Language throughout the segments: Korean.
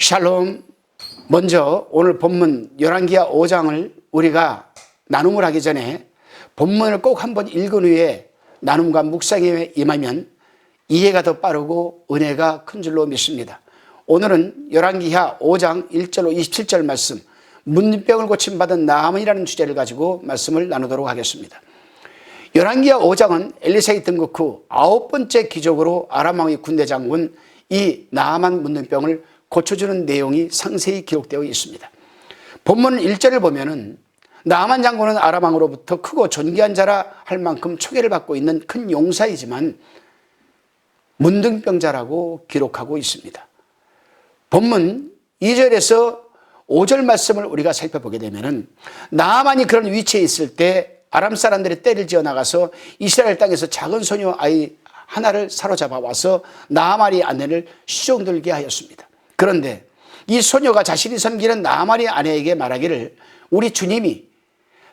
샬롬. 먼저 오늘 본문 열왕기하 5장을 우리가 나눔을 하기 전에 본문을 꼭 한번 읽은 후에 나눔과 묵상에 임하면 이해가 더 빠르고 은혜가 큰 줄로 믿습니다. 오늘은 열왕기하 5장 1절로 27절 말씀, 문둥병을 고침받은 나아만이라는 주제를 가지고 말씀을 나누도록 하겠습니다. 열왕기하 5장은 엘리사의 등극 후 9번째 기적으로 아람 왕의 군대 장군 이 나아만 문둥병을 고쳐주는 내용이 상세히 기록되어 있습니다. 본문 1절을 보면은 나아만 장군은 아람 왕으로부터 크고 존귀한 자라 할 만큼 초계를 받고 있는 큰 용사이지만 문둥병자라고 기록하고 있습니다. 본문 2절에서 5절 말씀을 우리가 살펴보게 되면은 나아만이 그런 위치에 있을 때 아람 사람들이 떼를 지어 나가서 이스라엘 땅에서 작은 소녀 아이 하나를 사로잡아 와서 나아만의 아내를 수종들게 하였습니다. 그런데 이 소녀가 자신이 섬기는 나아만의 아내에게 말하기를 우리 주님이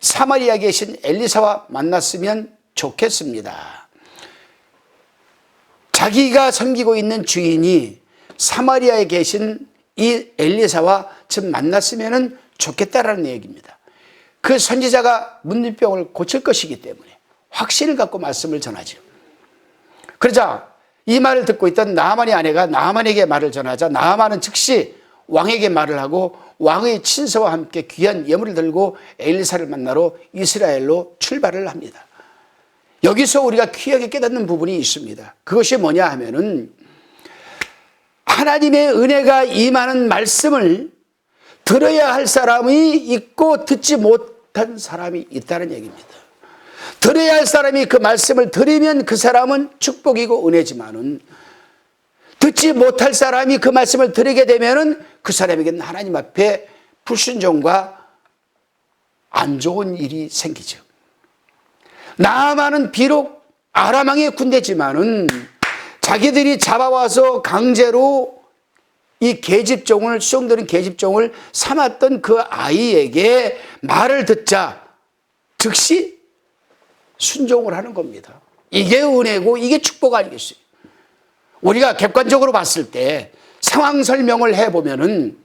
사마리아에 계신 엘리사와 만났으면 좋겠습니다. 자기가 섬기고 있는 주인이 사마리아에 계신 이 엘리사와 좀 만났으면 좋겠다라는 얘기입니다. 그 선지자가 문둥병을 고칠 것이기 때문에 확신을 갖고 말씀을 전하죠. 그러자 이 말을 듣고 있던 나아만의 아내가 나아만에게 말을 전하자 나아만은 즉시 왕에게 말을 하고 왕의 친서와 함께 귀한 예물을 들고 엘리사를 만나러 이스라엘로 출발을 합니다. 여기서 우리가 귀하게 깨닫는 부분이 있습니다. 그것이 뭐냐 하면은 하나님의 은혜가 임하는 말씀을 들어야 할 사람이 있고 듣지 못한 사람이 있다는 얘기입니다. 들어야 할 사람이 그 말씀을 들으면 그 사람은 축복이고 은혜지만은 듣지 못할 사람이 그 말씀을 들으게 되면은 그 사람에게는 하나님 앞에 불순종과 안 좋은 일이 생기죠. 나아만은 비록 아람 왕의 군대지만은 자기들이 잡아와서 강제로 이 계집종을 수용되는 계집종을 삼았던 그 아이에게 말을 듣자 즉시 순종을 하는 겁니다. 이게 은혜고 이게 축복 아니겠어요? 우리가 객관적으로 봤을 때 상황 설명을 해보면은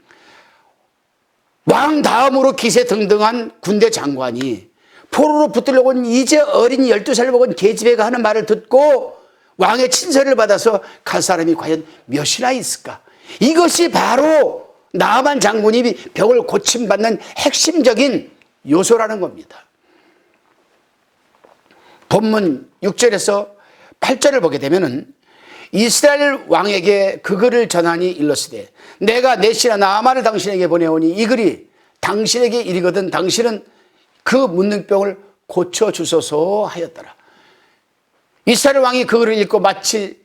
왕 다음으로 기세 등등한 군대 장관이 포로로 붙들려고 온 이제 어린 12살 먹은 계집애가 하는 말을 듣고 왕의 친서를 받아서 갈 사람이 과연 몇이나 있을까? 이것이 바로 나아만 장군이 병을 고침받는 핵심적인 요소라는 겁니다. 본문 6절에서 8절을 보게 되면은 이스라엘 왕에게 그 글을 전하니 일렀으되 내가 내 신하 나아만을 당신에게 보내오니 이 글이 당신에게 이르거든 당신은 그 문둥병을 고쳐주소서 하였더라. 이스라엘 왕이 그 글을 읽고 마치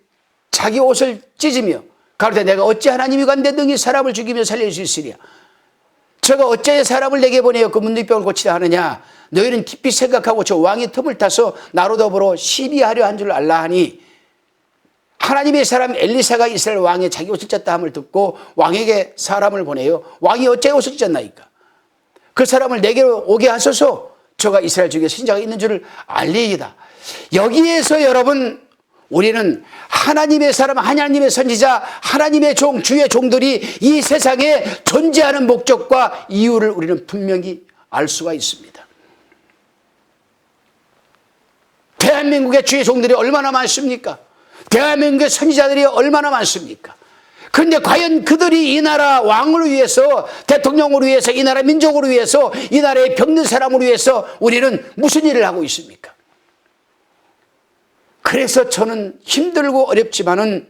자기 옷을 찢으며 가로되 내가 어찌 하나님이 간데 능히 사람을 죽이며 살릴 수 있으랴. 저가 어찌 사람을 내게 보내어 그 문둥병을 고치려 하느냐. 너희는 깊이 생각하고 저 왕의 틈을 타서 나로 더불어 시비하려 한 줄 알라 하니 하나님의 사람 엘리사가 이스라엘 왕의 자기 옷을 찢었다 함을 듣고 왕에게 사람을 보내요. 왕이 어째 옷을 찢었나이까. 그 사람을 내게로 오게 하소서. 저가 이스라엘 중에 신자가 있는 줄을 알리이다. 여기에서 여러분 우리는 하나님의 사람, 하나님의 선지자, 하나님의 종, 주의 종들이 이 세상에 존재하는 목적과 이유를 우리는 분명히 알 수가 있습니다. 대한민국의 주의 종들이 얼마나 많습니까? 대한민국의 선지자들이 얼마나 많습니까? 그런데 과연 그들이 이 나라 왕을 위해서, 대통령을 위해서, 이 나라 민족을 위해서, 이 나라의 병든 사람을 위해서 우리는 무슨 일을 하고 있습니까? 그래서 저는 힘들고 어렵지만은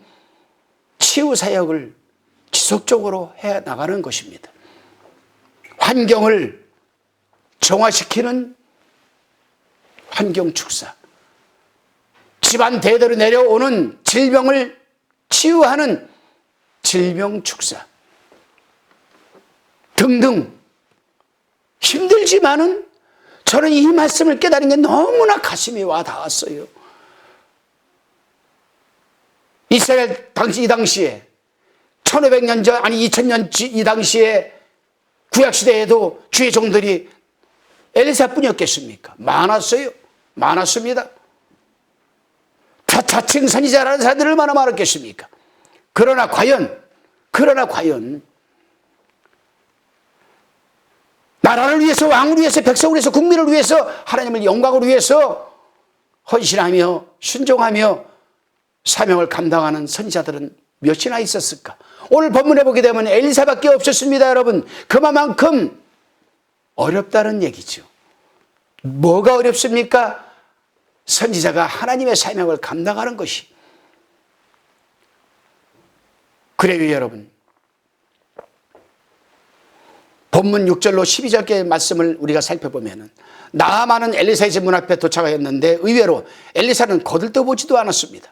치유 사역을 지속적으로 해 나가는 것입니다. 환경을 정화시키는 환경 축사, 집안 대대로 내려오는 질병을 치유하는 질병 축사 등등 힘들지만은 저는 이 말씀을 깨달은 게 너무나 가슴이 와 닿았어요. 이스라엘 당시 이 당시에 1500년 전 아니 2000년 이 당시에 구약시대에도 주의 종들이 엘리사뿐이었겠습니까? 많았어요. 많았습니다. 자칭 선지자라는 사람들이 얼마나 많았겠습니까? 그러나 과연 나라를 위해서, 왕을 위해서, 백성을 위해서, 국민을 위해서, 하나님을 영광을 위해서 헌신하며 순종하며 사명을 감당하는 선지자들은 몇이나 있었을까? 오늘 본문에 보게 되면 엘리사밖에 없었습니다, 여러분. 그만큼 어렵다는 얘기죠. 뭐가 어렵습니까? 선지자가 하나님의 사명을 감당하는 것이. 그래요, 여러분. 본문 6절로 12절의 말씀을 우리가 살펴보면 나아만은 엘리사의 집 문 앞에 도착하였는데 의외로 엘리사는 거들떠보지도 않았습니다.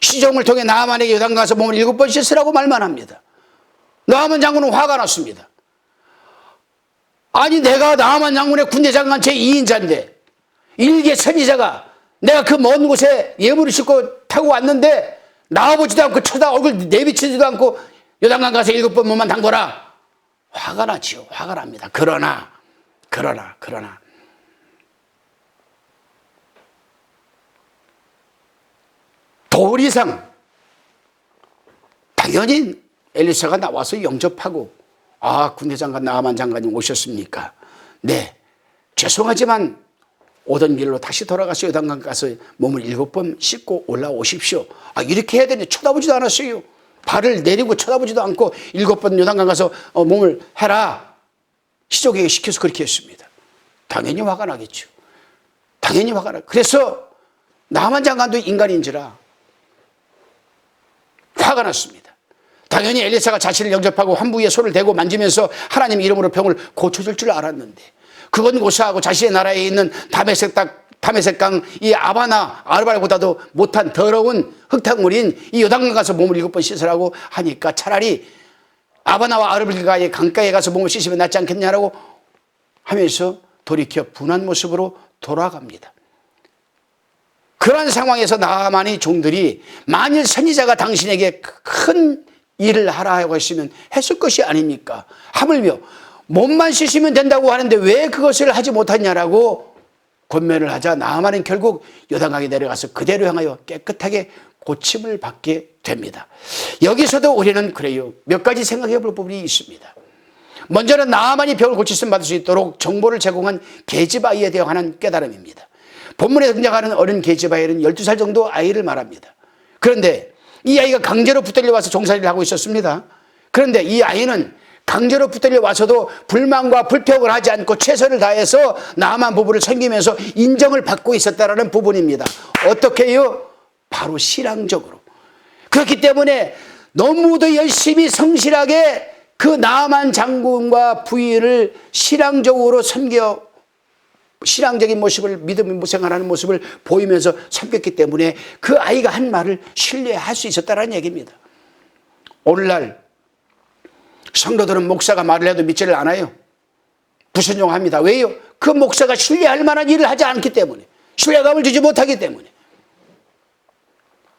시종을 통해 나아만에게 요단 가서 몸을 7번 씻으라고 말만 합니다. 나아만 장군은 화가 났습니다. 아니, 내가 나아만 장군의 군대 장관 제2인자인데 일개 선지자가 내가 그 먼 곳에 예물을 싣고 타고 왔는데 나와보지도 않고 얼굴 내비치지도 않고 요단강 가서 7번 몸만 담궈라. 화가 나지요. 화가 납니다. 그러나 도리상 당연히 엘리사가 나와서 영접하고, 아, 군대장관 나아만 장관님 오셨습니까? 네, 죄송하지만 오던 길로 다시 돌아가서 요단강 가서 몸을 7번 씻고 올라오십시오. 아, 이렇게 해야 되는데 쳐다보지도 않았어요. 발을 내리고 쳐다보지도 않고 7번 요단강 가서 몸을 해라. 시족에게 시켜서 그렇게 했습니다. 당연히 화가 나겠죠. 당연히 화가 나. 그래서 나아만 장관도 인간인지라 화가 났습니다. 당연히 엘리사가 자신을 영접하고 환부 위에 손을 대고 만지면서 하나님 이름으로 병을 고쳐줄 줄 알았는데, 그건 고사하고 자신의 나라에 있는 다메섹강 이 아바나 아르발보다도 못한 더러운 흙탕물인 이 요단강 가서 몸을 7번 씻으라고 하니까 차라리 아바나와 아르발가의 강가에 가서 몸을 씻으면 낫지 않겠냐라고 하면서 돌이켜 분한 모습으로 돌아갑니다. 그러한 상황에서 나아만의 종들이 만일 선지자가 당신에게 큰 일을 하라고 했으면 했을 것이 아닙니까? 하물며 몸만 씻으면 된다고 하는데 왜 그것을 하지 못하냐라고 권면을 하자 나아만은 결국 요단강에 내려가서 그대로 향하여 깨끗하게 고침을 받게 됩니다. 여기서도 우리는 그래요, 몇 가지 생각해 볼 부분이 있습니다. 먼저는 나아만이 병을 고치심 받을 수 있도록 정보를 제공한 게즈바이에 관한 깨달음입니다. 본문에 등장하는 어린 게즈바이는 12살 정도 아이를 말합니다. 그런데 이 아이가 강제로 붙들려 와서 종살이를 하고 있었습니다. 그런데 이 아이는 강제로 붙들려 와서도 불만과 불평을 하지 않고 최선을 다해서 나아만 부부를 섬기면서 인정을 받고 있었다는 부분입니다. 어떻게 해요? 바로 신앙적으로. 그렇기 때문에 너무도 열심히 성실하게 그 나아만 장군과 부인을 신앙적으로 섬겨, 신앙적인 모습을, 믿음을 생활하는 모습을 보이면서 섬겼기 때문에 그 아이가 한 말을 신뢰할 수 있었다는 얘기입니다. 오늘날 성도들은 목사가 말을 해도 믿지를 않아요. 불순종합니다. 왜요? 그 목사가 신뢰할 만한 일을 하지 않기 때문에, 신뢰감을 주지 못하기 때문에.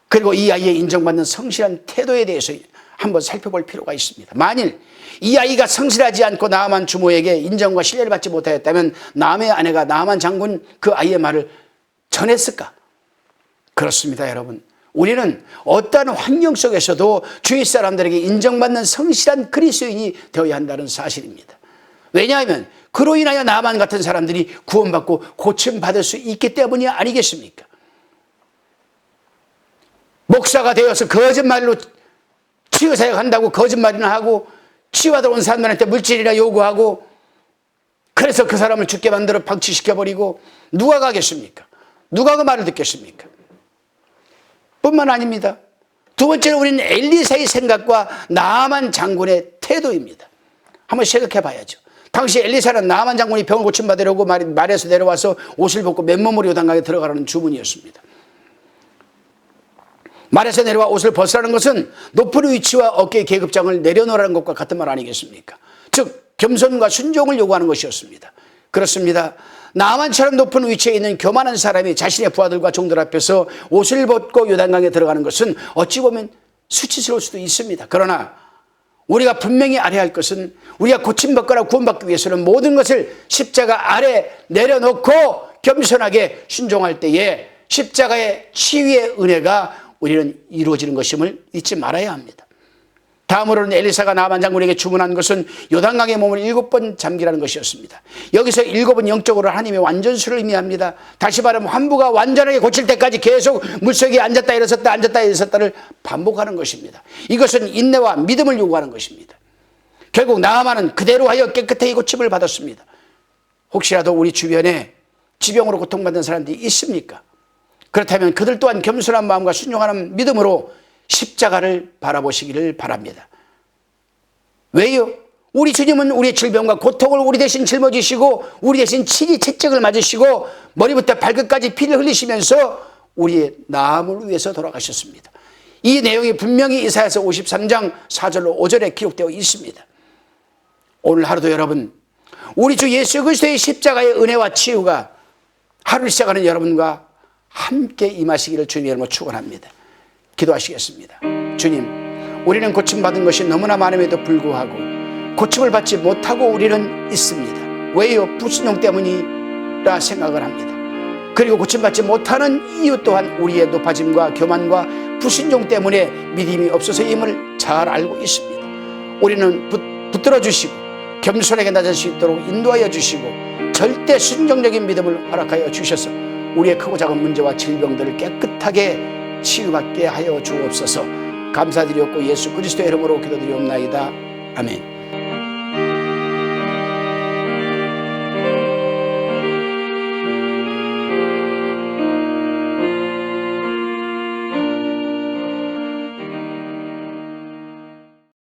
그리고 이 아이의 인정받는 성실한 태도에 대해서 한번 살펴볼 필요가 있습니다. 만일 이 아이가 성실하지 않고 나아만 주모에게 인정과 신뢰를 받지 못하였다면 나아만의 아내가 나아만 장군 그 아이의 말을 전했을까? 그렇습니다, 여러분. 우리는 어떠한 환경 속에서도 주위 사람들에게 인정받는 성실한 그리스도인이 되어야 한다는 사실입니다. 왜냐하면 그로 인하여 나아만 같은 사람들이 구원받고 고침받을 수 있기 때문이 아니겠습니까? 목사가 되어서 거짓말로 치유사역한다고 거짓말이나 하고 치유하러 온 사람들한테 물질이나 요구하고 그래서 그 사람을 죽게 만들어 방치시켜버리고 누가 가겠습니까? 누가 그 말을 듣겠습니까? 뿐만 아닙니다. 두 번째로 우리는 엘리사의 생각과 나아만 장군의 태도입니다. 한번 생각해 봐야죠. 당시 엘리사는 나아만 장군이 병을 고침받으려고 말에서 내려와서 옷을 벗고 맨몸으로 요단강에 들어가라는 주문이었습니다. 말에서 내려와 옷을 벗으라는 것은 높은 위치와 어깨의 계급장을 내려놓으라는 것과 같은 말 아니겠습니까? 즉 겸손과 순종을 요구하는 것이었습니다. 그렇습니다. 나아만처럼 높은 위치에 있는 교만한 사람이 자신의 부하들과 종들 앞에서 옷을 벗고 요단강에 들어가는 것은 어찌 보면 수치스러울 수도 있습니다. 그러나 우리가 분명히 알아야 할 것은 우리가 고침받거나 구원받기 위해서는 모든 것을 십자가 아래 내려놓고 겸손하게 순종할 때에 십자가의 치유의 은혜가 우리는 이루어지는 것임을 잊지 말아야 합니다. 다음으로는 엘리사가 나만 장군에게 주문한 것은 요단강의 몸을 7번 잠기라는 것이었습니다. 여기서 7은 영적으로 하나님의 완전수를 의미합니다. 다시 말하면 환부가 완전하게 고칠 때까지 계속 물속에 앉았다 일어섰다 앉았다 일어섰다를 반복하는 것입니다. 이것은 인내와 믿음을 요구하는 것입니다. 결국 나아만은 그대로 하여 깨끗하게 고침을 받았습니다. 혹시라도 우리 주변에 지병으로 고통받는 사람들이 있습니까? 그렇다면 그들 또한 겸손한 마음과 순종하는 믿음으로 십자가를 바라보시기를 바랍니다. 왜요? 우리 주님은 우리의 질병과 고통을 우리 대신 짊어지시고 우리 대신 치리 채찍을 맞으시고 머리부터 발끝까지 피를 흘리시면서 우리의 나음을 위해서 돌아가셨습니다. 이 내용이 분명히 이사야서 53장 4절로 5절에 기록되어 있습니다. 오늘 하루도 여러분, 우리 주 예수 그리스도의 십자가의 은혜와 치유가 하루를 시작하는 여러분과 함께 임하시기를 주님의 이름으로 축원합니다. 기도하시겠습니다. 주님, 우리는 고침받은 것이 너무나 많음에도 불구하고 고침을 받지 못하고 우리는 있습니다. 왜요? 불순종 때문이라 생각을 합니다. 그리고 고침받지 못하는 이유 또한 우리의 높아짐과 교만과 불순종 때문에 믿음이 없어서임을 잘 알고 있습니다. 우리는 붙들어 주시고 겸손하게 낮을 수 있도록 인도하여 주시고 절대 순종적인 믿음을 허락하여 주셔서 우리의 크고 작은 문제와 질병들을 깨끗하게 치유받게 하여 주옵소서. 감사드렸고 예수 그리스도의 이름으로 기도드리옵나이다. 아멘.